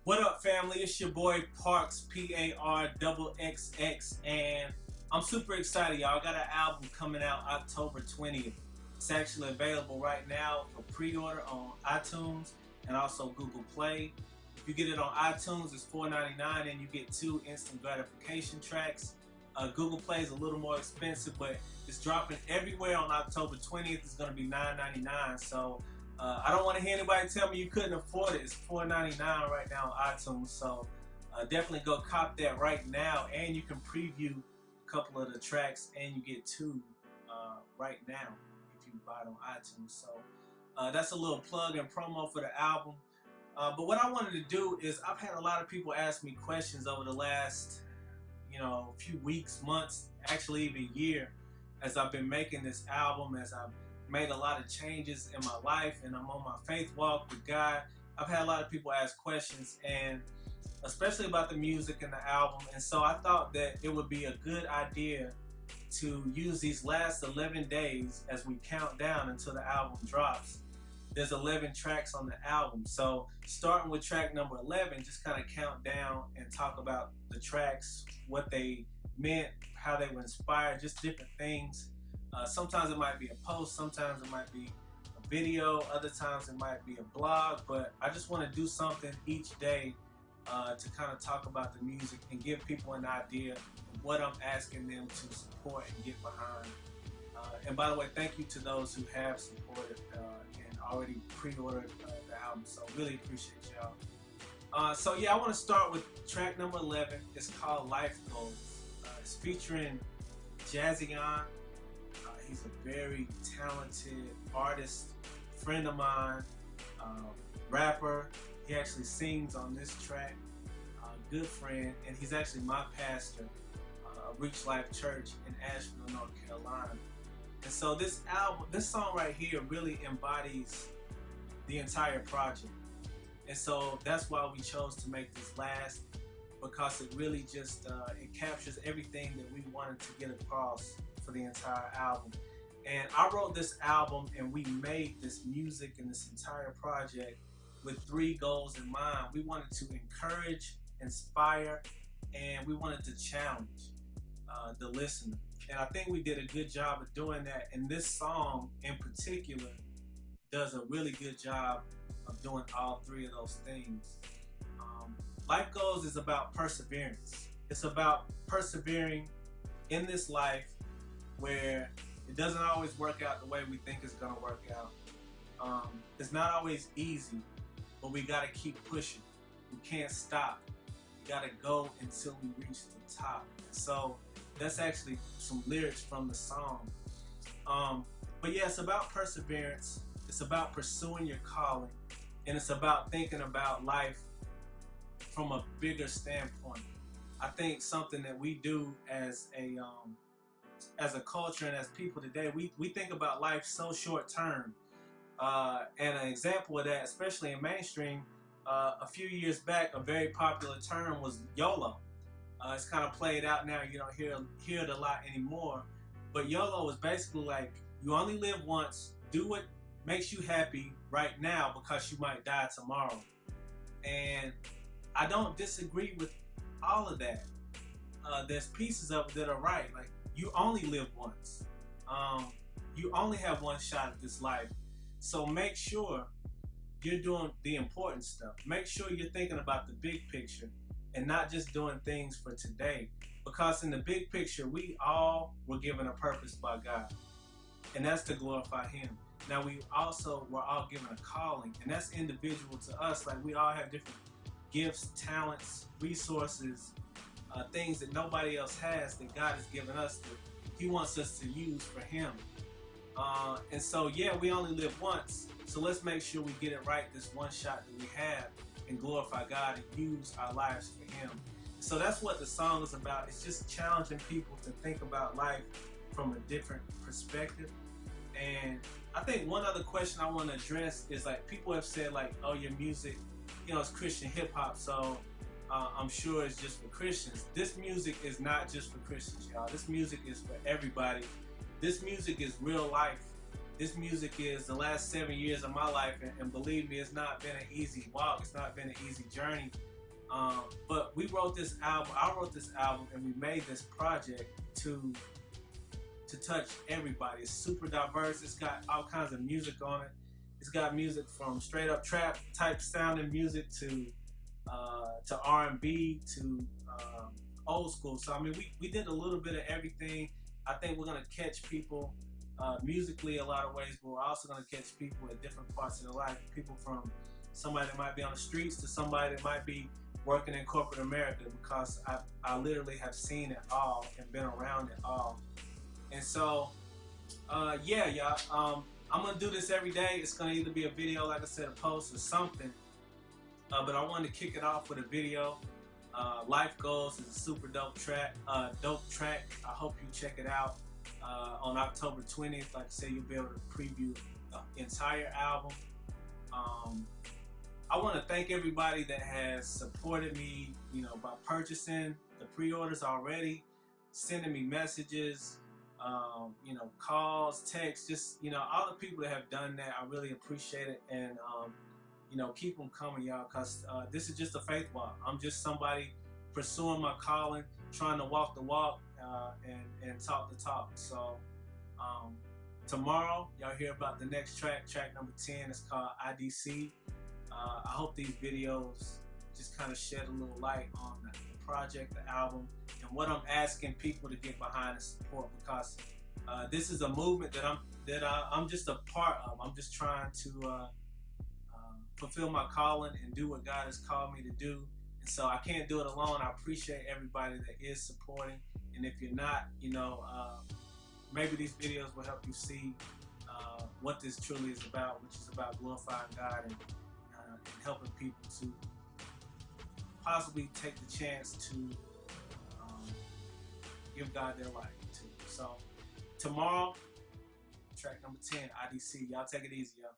What up, family? It's your boy Parks, Parxx, and I'm super excited, y'all. I got an album coming out October 20th. It's actually available right now for pre-order on iTunes and also Google Play. If you get it on iTunes, it's $4.99 and you get 2 instant gratification tracks. Google Play is a little more expensive, but it's dropping everywhere on October 20th. It's going to be $9.99. So I don't want to hear anybody tell me you couldn't afford it. It's $4.99 right now on iTunes. So definitely go cop that right now, and you can preview a couple of the tracks, and you get 2 right now if you buy it on iTunes. So that's a little plug and promo for the album. But what I wanted to do is, I've had a lot of people ask me questions over the last few weeks, months, actually even year, as I've been making this album, as I've made a lot of changes in my life and I'm on my faith walk with God. I've had a lot of people ask questions, and especially about the music and the album, and so I thought that it would be a good idea to use these last 11 days as we count down until the album drops. There's 11 tracks on the album, so starting with track number 11, just kind of count down and talk about the tracks, what they meant, how they were inspired, just different things. Sometimes it might be a post, sometimes it might be a video, other times it might be a blog, but I just want to do something each day to kind of talk about the music and give people an idea of what I'm asking them to support and get behind. And by the way, thank you to those who have supported and already pre-ordered the album, so really appreciate y'all. So yeah, I want to start with track number 11. It's called Life Goals. It's featuring Jazzion. He's a very talented artist, friend of mine, rapper. He actually sings on this track, good friend, and he's actually my pastor of Reach Life Church in Asheville, North Carolina. And so this album, this song right here really embodies the entire project. And so that's why we chose to make this last, because it really just, it captures everything that we wanted to get across for the entire album. And I wrote this album and we made this music and this entire project with 3 goals in mind. We wanted to encourage, inspire, and we wanted to challenge the listener. And I think we did a good job of doing that. And this song in particular does a really good job of doing all 3 of those things. Life Goals is about perseverance. It's about persevering in this life where it doesn't always work out the way we think it's gonna work out. It's not always easy, but we gotta keep pushing. We can't stop. We gotta go until we reach the top. So that's actually some lyrics from the song. But yeah, it's about perseverance. It's about pursuing your calling, and it's about thinking about life from a bigger standpoint. I think something that we do as a culture and as people today, we think about life so short term. And an example of that, especially in mainstream, a few years back, a very popular term was YOLO. It's kind of played out now. You don't hear it a lot anymore. But YOLO is basically like, you only live once. Do what makes you happy right now, because you might die tomorrow. And I don't disagree with all of that. There's pieces of it that are right. Like, you only live once. You only have one shot at this life. So make sure you're doing the important stuff. Make sure you're thinking about the big picture and not just doing things for today. Because in the big picture, we all were given a purpose by God, and that's to glorify Him. Now, we also were all given a calling, and that's individual to us. Like, we all have different gifts, talents, resources, things that nobody else has that God has given us that He wants us to use for Him. And so, yeah, we only live once. So let's make sure we get it right this one shot that we have, and glorify God and use our lives for Him. So that's what the song is about. It's just challenging people to think about life from a different perspective. And I think one other question I want to address is, like, people have said, like, oh, your music, it's Christian hip hop, so I'm sure it's just for Christians. This music is not just for Christians, y'all. This music is for everybody. This music is real life. This music is the last 7 years of my life, and believe me, it's not been an easy walk. It's not been an easy journey. But we wrote this album. I wrote this album, and we made this project to touch everybody. It's super diverse. It's got all kinds of music on it. It's got music from straight up trap type sounding music to R&B to old school. So I mean, we did a little bit of everything. I think we're gonna catch people musically a lot of ways, but we're also gonna catch people at different parts of their life. People from somebody that might be on the streets to somebody that might be working in corporate America, because I literally have seen it all and been around it all. And so, yeah, y'all, I'm gonna do this every day. It's gonna either be a video, like I said, a post or something. But I wanted to kick it off with a video. Life Goals is a super dope track. I hope you check it out on October 20th. Like I said, you'll be able to preview the entire album. I want to thank everybody that has supported me, you know, by purchasing the pre-orders already, sending me messages, you know, calls, texts, just, you know, all the people that have done that. I really appreciate it. And you know, keep them coming, y'all, because this is just a faith walk. I'm just somebody pursuing my calling, trying to walk the walk and talk the talk. So tomorrow, y'all hear about the next track number 10. It's called IDC. I hope these videos just kind of shed a little light on the project, the album, and what I'm asking people to get behind and support, because this is a movement that I'm just a part of. I'm just trying to fulfill my calling and do what God has called me to do. And so I can't do it alone. I appreciate everybody that is supporting. And if you're not, you know, maybe these videos will help you see what this truly is about, which is about glorifying God and helping people to possibly take the chance to give God their life too. So tomorrow, track number 10, IDC. Y'all take it easy, y'all.